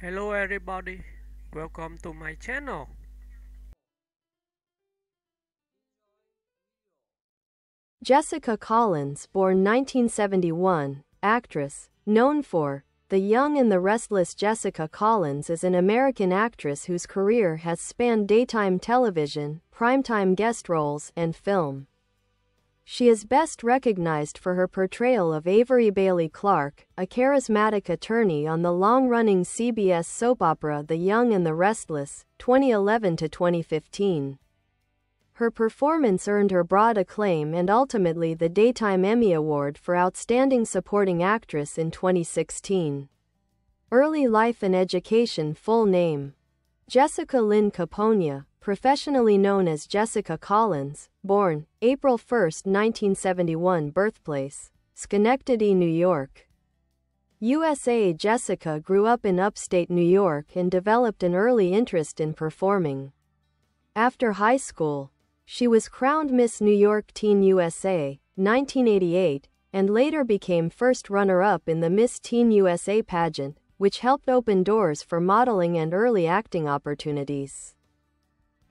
Hello everybody, welcome to my channel. Jessica Collins, born 1971, actress, known for The Young and the Restless. Jessica Collins is an American actress whose career has spanned daytime television, primetime guest roles, and film. She is best recognized for her portrayal of Avery Bailey Clark, a charismatic attorney on the long-running CBS soap opera The Young and the Restless, 2011 to 2015. Her performance earned her broad acclaim and ultimately the Daytime Emmy Award for Outstanding Supporting Actress in 2016. Early life and education. Full name: Jessica Lynn Capogna, professionally known as Jessica Collins, born April 1, 1971. Birthplace: Schenectady, New York, USA. Jessica grew up in upstate New York and developed an early interest in performing. After high school, she was crowned Miss New York Teen USA, 1988, and later became first runner-up in the Miss Teen USA pageant, which helped open doors for modeling and early acting opportunities.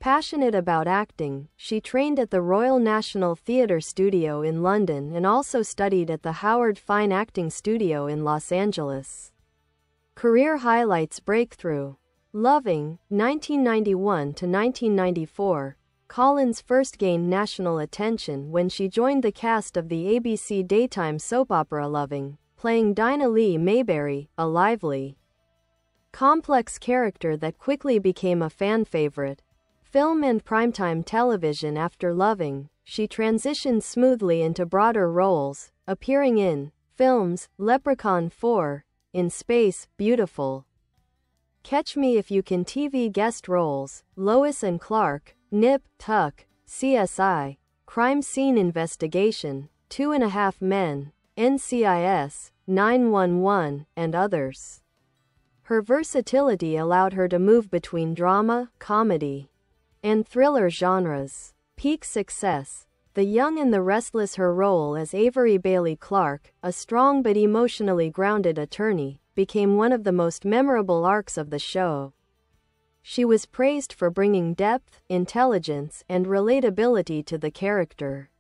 Passionate about acting, she trained at the Royal National Theatre Studio in London and also studied at the Howard Fine Acting Studio in Los Angeles. Career highlights. Breakthrough: Loving, 1991 to 1994. Collins first gained national attention when she joined the cast of the ABC daytime soap opera Loving, playing Dinah Lee Mayberry, a lively, complex character that quickly became a fan favorite. Film and primetime television. After Loving, she transitioned smoothly into broader roles, appearing in films Leprechaun 4, In Space, Beautiful, Catch Me If You Can. TV guest roles: Lois and Clark, Nip Tuck, CSI, Crime Scene Investigation, 2.5 Men, NCIS, 911, and others. Her versatility allowed her to move between drama, comedy, and thriller genres. Peak success: The Young and the Restless. Her role as Avery Bailey Clark, a strong but emotionally grounded attorney, became one of the most memorable arcs of the show. She was praised for bringing depth, intelligence, and relatability to the character.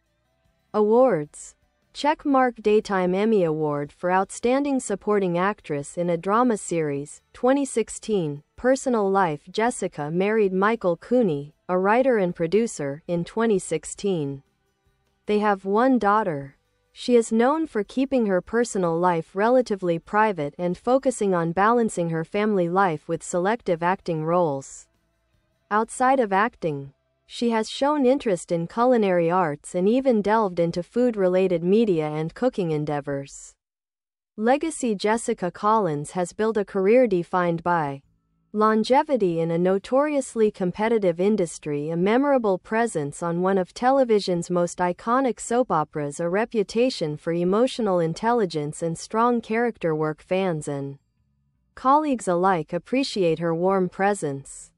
Awards. Checkmark: Daytime Emmy Award for Outstanding Supporting Actress in a Drama Series, 2016. Personal life: Jessica married Michael Cooney, a writer and producer, in 2016. They have one daughter. She is known for keeping her personal life relatively private and focusing on balancing her family life with selective acting roles. Outside of acting, she has shown interest in culinary arts and even delved into food-related media and cooking endeavors. Legacy: Jessica Collins has built a career defined by longevity in a notoriously competitive industry, a memorable presence on one of television's most iconic soap operas, a reputation for emotional intelligence and strong character work. Fans and colleagues alike appreciate her warm presence,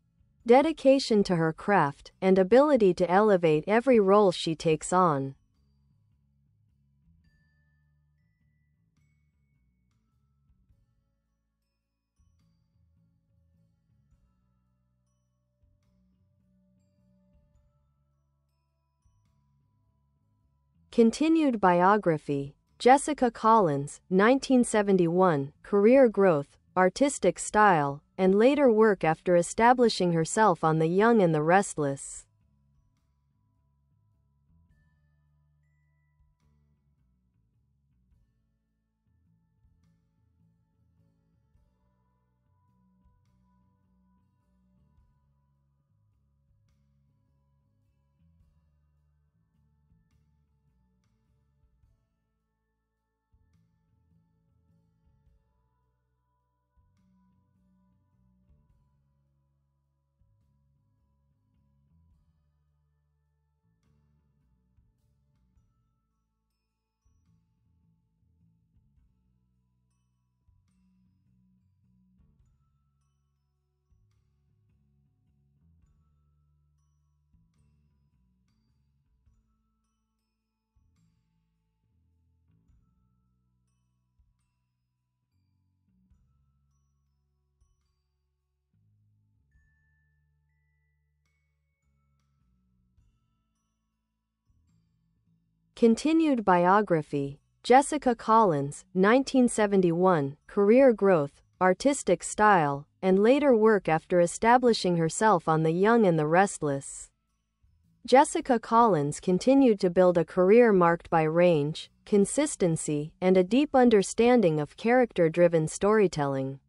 dedication to her craft, and ability to elevate every role she takes on. Continued biography: Jessica Collins, 1971, career growth, artistic style, and later work after establishing herself on The Young and the Restless. Continued biography. Jessica Collins, 1971, career growth, artistic style, and later work after establishing herself on The Young and the Restless. Jessica Collins continued to build a career marked by range, consistency, and a deep understanding of character-driven storytelling.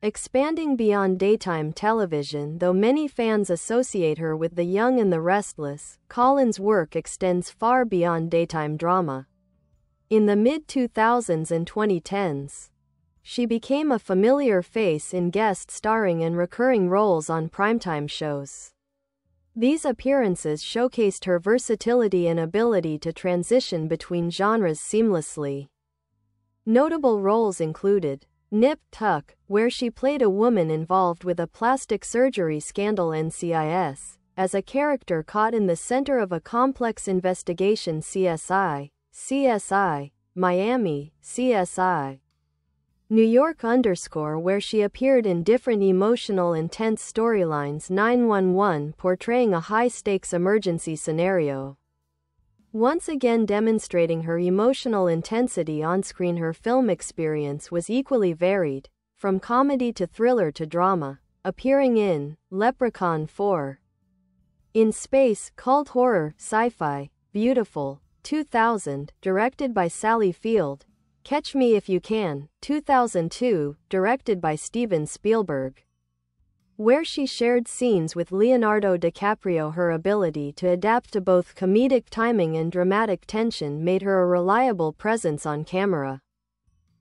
Expanding beyond daytime television, though many fans associate her with The Young and the Restless, Collins' work extends far beyond daytime drama. In the mid-2000s and 2010s, she became a familiar face in guest starring and recurring roles on primetime shows. These appearances showcased her versatility and ability to transition between genres seamlessly. Notable roles included Nip Tuck, where she played a woman involved with a plastic surgery scandal, NCIS, as a character caught in the center of a complex investigation, CSI, Miami, CSI. New York _ where she appeared in different emotional intense storylines, 911, portraying a high-stakes emergency scenario. Once again demonstrating her emotional intensity on-screen, her film experience was equally varied, from comedy to thriller to drama, appearing in Leprechaun 4, In Space, cult horror, sci-fi, Beautiful, 2000, directed by Sally Field, Catch Me If You Can, 2002, directed by Steven Spielberg, where she shared scenes with Leonardo DiCaprio. Her ability to adapt to both comedic timing and dramatic tension made her a reliable presence on camera.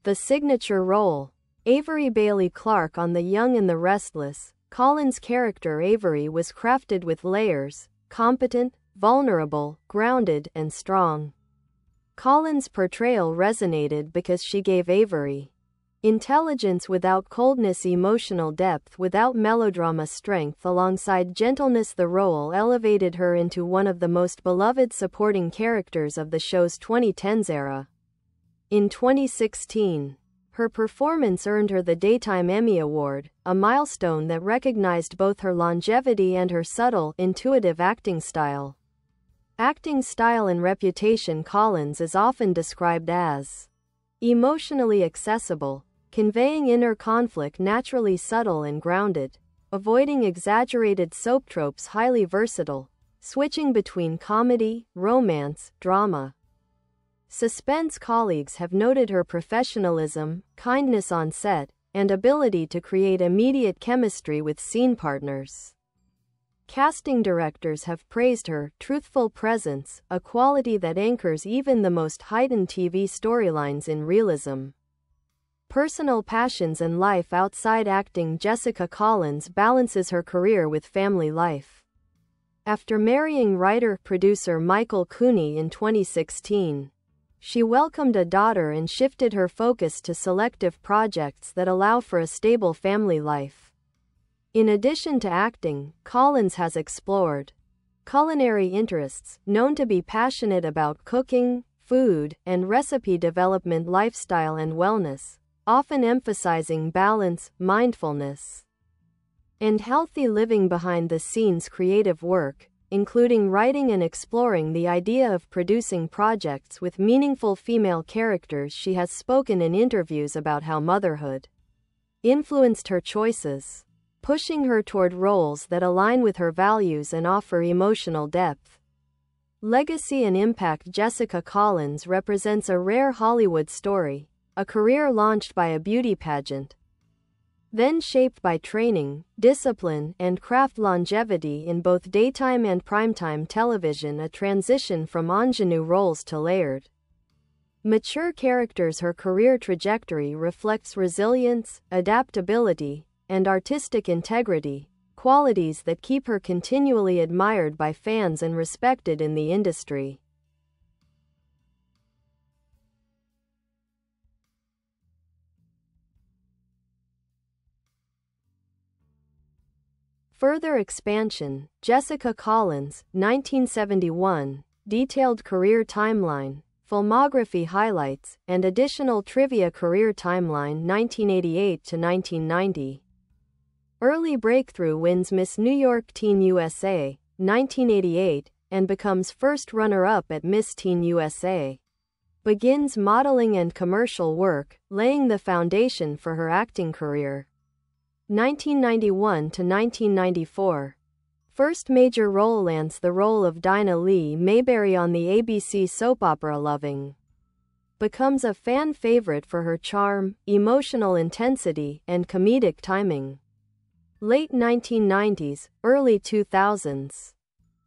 The signature role. Avery Bailey Clark on The Young and the Restless. Collins' character Avery was crafted with layers, competent, vulnerable, grounded, and strong. Collins' portrayal resonated because she gave Avery intelligence without coldness, emotional depth without melodrama, strength alongside gentleness. The role elevated her into one of the most beloved supporting characters of the show's 2010s era. In 2016, her performance earned her the Daytime Emmy Award, a milestone that recognized both her longevity and her subtle, intuitive acting style. Acting style and reputation. Collins is often described as emotionally accessible, conveying inner conflict naturally, subtle and grounded, avoiding exaggerated soap tropes, highly versatile, switching between comedy, romance, drama, suspense. Colleagues have noted her professionalism, kindness on set, and ability to create immediate chemistry with scene partners. Casting directors have praised her truthful presence, a quality that anchors even the most heightened TV storylines in realism. Personal passions and life outside acting. Jessica Collins balances her career with family life. After marrying writer-producer Michael Cooney in 2016, she welcomed a daughter and shifted her focus to selective projects that allow for a stable family life. In addition to acting, Collins has explored culinary interests, known to be passionate about cooking, food, and recipe development, lifestyle and wellness, often emphasizing balance, mindfulness, and healthy living. Behind the scenes creative work, including writing and exploring the idea of producing projects with meaningful female characters. She has spoken in interviews about how motherhood influenced her choices, pushing her toward roles that align with her values and offer emotional depth. Legacy and impact. Jessica Collins represents a rare Hollywood story, a career launched by a beauty pageant, then shaped by training, discipline, and craft. Longevity in both daytime and primetime television, a transition from ingenue roles to layered, mature characters. Her career trajectory reflects resilience, adaptability, and artistic integrity, qualities that keep her continually admired by fans and respected in the industry. Further expansion. Jessica Collins, 1971, detailed career timeline, filmography highlights, and additional trivia. Career timeline 1988 to 1990. Early breakthrough wins Miss New York Teen USA, 1988, and becomes first runner-up at Miss Teen USA. Begins modeling and commercial work, laying the foundation for her acting career. 1991 to 1994. First major role lands the role of Dinah Lee Mayberry on the ABC soap opera Loving. Becomes a fan favorite for her charm, emotional intensity, and comedic timing. Late 1990s, early 2000s.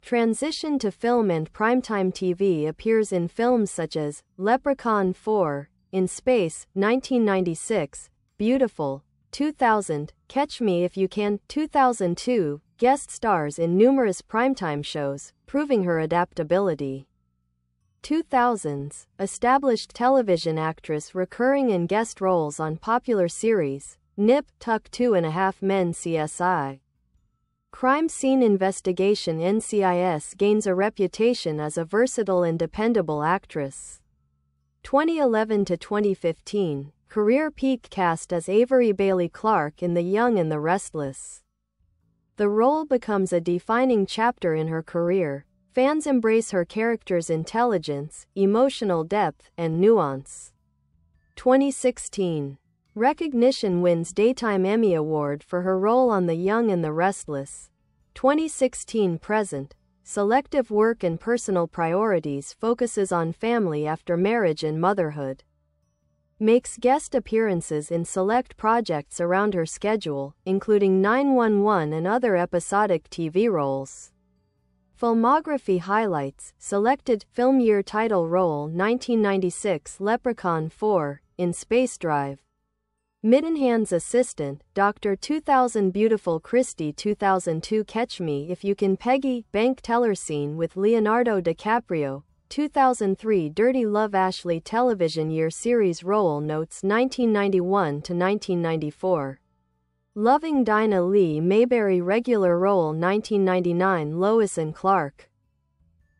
Transition to film and primetime TV. Appears in films such as Leprechaun 4, In Space, 1996, Beautiful, 2000, Catch Me If You Can, 2002, guest stars in numerous primetime shows, proving her adaptability. 2000s, established television actress recurring in guest roles on popular series, Nip Tuck 2.5 Men CSI. Crime Scene Investigation NCIS gains a reputation as a versatile and dependable actress. 2011 to 2015, career peak cast as Avery Bailey Clark in The Young and the Restless. The role becomes a defining chapter in her career. Fans embrace her character's intelligence, emotional depth, and nuance. 2016. Recognition wins Daytime Emmy Award for her role on The Young and the Restless. 2016 present. Selective work and personal priorities. Focuses on family after marriage and motherhood. Makes guest appearances in select projects around her schedule, including 911 and other episodic TV roles. Filmography highlights. Selected film year title role 1996 Leprechaun 4, In Space Drive. Middenhand's assistant, Dr. 2000 Beautiful Christie 2002 Catch Me If You Can Peggy, bank teller scene with Leonardo DiCaprio, 2003 Dirty Love Ashley television year series role notes 1991 to 1994. Loving Dinah Lee Mayberry regular role 1999 Lois and Clark.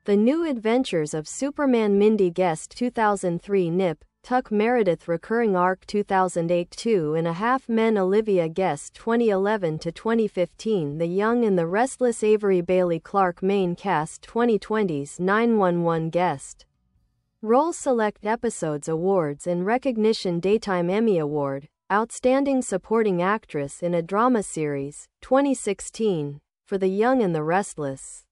The New Adventures of Superman Mindy guest 2003 Nip Tuck Meredith recurring arc 2008 2.5 Men Olivia guest 2011 to 2015 The Young and the Restless Avery Bailey Clark main cast 2020's 911 guest role select episodes awards and recognition Daytime Emmy Award Outstanding Supporting Actress in a Drama Series 2016 for The Young and the Restless.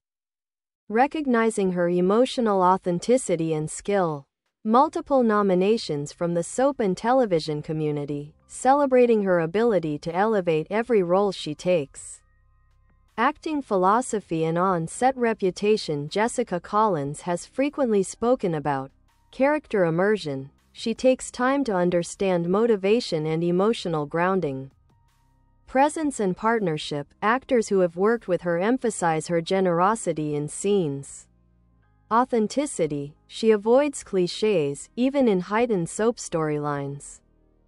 Recognizing her emotional authenticity and skill. Multiple nominations from the soap and television community, celebrating her ability to elevate every role she takes. Acting philosophy and on-set reputation Jessica Collins has frequently spoken about character immersion. She takes time to understand motivation and emotional grounding. Presence and partnership. Actors who have worked with her emphasize her generosity in scenes. Authenticity. She avoids cliches, even in heightened soap storylines.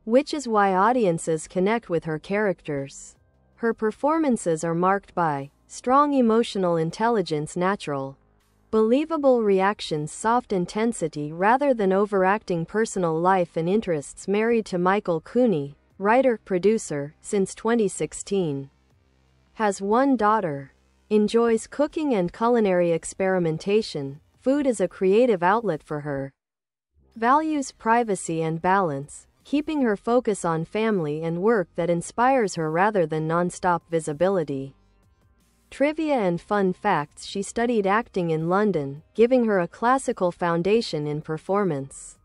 Which is why audiences connect with her characters. Her performances are marked by strong emotional intelligence, natural, believable reactions, soft intensity rather than overacting, personal life and interests. Married to Michael Cooney, writer-producer, since 2016. Has one daughter. Enjoys cooking and culinary experimentation. Food is a creative outlet for her. Values privacy and balance, keeping her focus on family and work that inspires her rather than non-stop visibility. Trivia and fun facts. She studied acting in London, giving her a classical foundation in performance.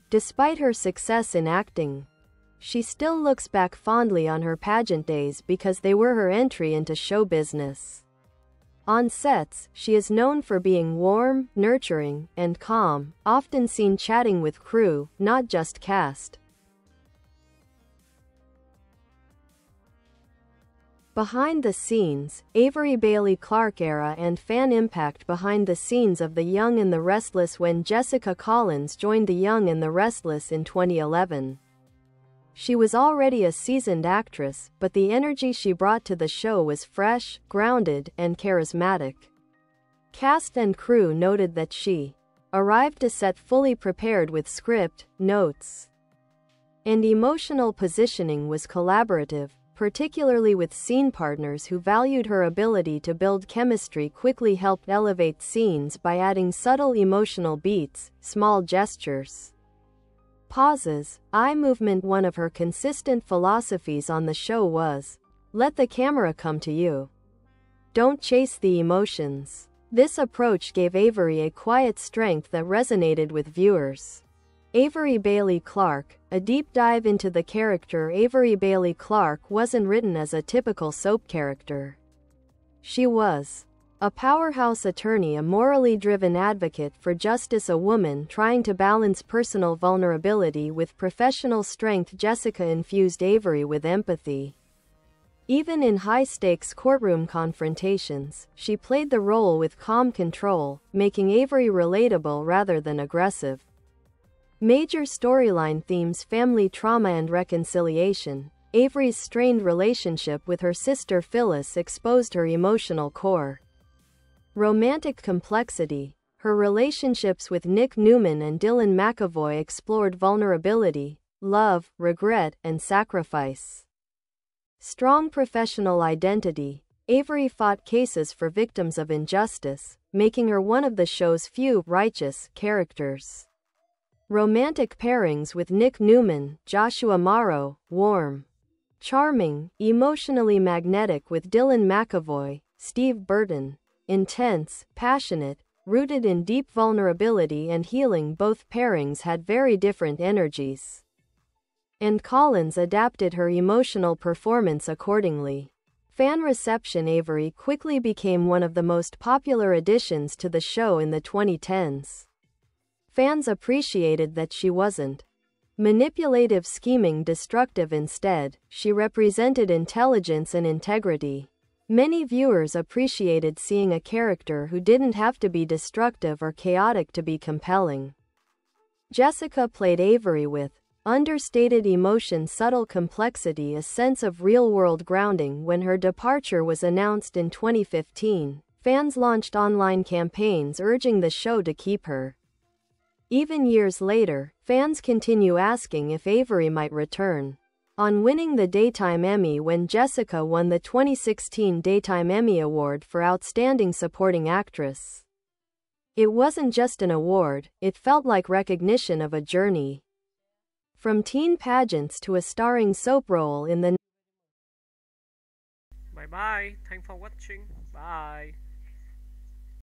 Despite her success in acting, she still looks back fondly on her pageant days because they were her entry into show business. On sets, she is known for being warm, nurturing, and calm, often seen chatting with crew, not just cast. Behind the scenes, Avery Bailey Clark era and fan impact. Behind the scenes of The Young and the Restless. When Jessica Collins joined The Young and the Restless in 2011. She was already a seasoned actress, but the energy she brought to the show was fresh, grounded, and charismatic. Cast and crew noted that she arrived to set fully prepared with script, notes, and emotional positioning was collaborative, particularly with scene partners who valued her ability to build chemistry, quickly helped elevate scenes by adding subtle emotional beats, small gestures, pauses, eye movement. One of her consistent philosophies on the show was, "Let the camera come to you. Don't chase the emotions." This approach gave Avery a quiet strength that resonated with viewers. Avery Bailey Clark. A deep dive into the character Avery Bailey Clark wasn't written as a typical soap character. She was a powerhouse attorney, a morally driven advocate for justice, a woman trying to balance personal vulnerability with professional strength. Jessica infused Avery with empathy. Even in high-stakes courtroom confrontations, she played the role with calm control, making Avery relatable rather than aggressive. Major storyline themes: family trauma and reconciliation. Avery's strained relationship with her sister Phyllis exposed her emotional core. Romantic complexity. Her relationships with Nick Newman and Dylan McAvoy explored vulnerability, love, regret, and sacrifice. Strong professional identity. Avery fought cases for victims of injustice, making her one of the show's few righteous characters. Romantic pairings with Nick Newman, Joshua Morrow. Warm, charming, emotionally magnetic with Dylan McAvoy, Steve Burton. Intense, passionate, rooted in deep vulnerability and healing. Both pairings had very different energies, and Collins adapted her emotional performance accordingly. Fan reception. Avery quickly became one of the most popular additions to the show in the 2010s. Fans appreciated that she wasn't manipulative, scheming, destructive. Instead, she represented intelligence and integrity. Many viewers appreciated seeing a character who didn't have to be destructive or chaotic to be compelling. Jessica played Avery with understated emotion, subtle complexity, a sense of real-world grounding. When her departure was announced in 2015, fans launched online campaigns urging the show to keep her. Even years later, fans continue asking if Avery might return. On winning the Daytime Emmy when Jessica won the 2016 Daytime Emmy Award for Outstanding Supporting Actress. It wasn't just an award, it felt like recognition of a journey. From teen pageants to a starring soap role in the Bye bye. Thanks for watching. Bye.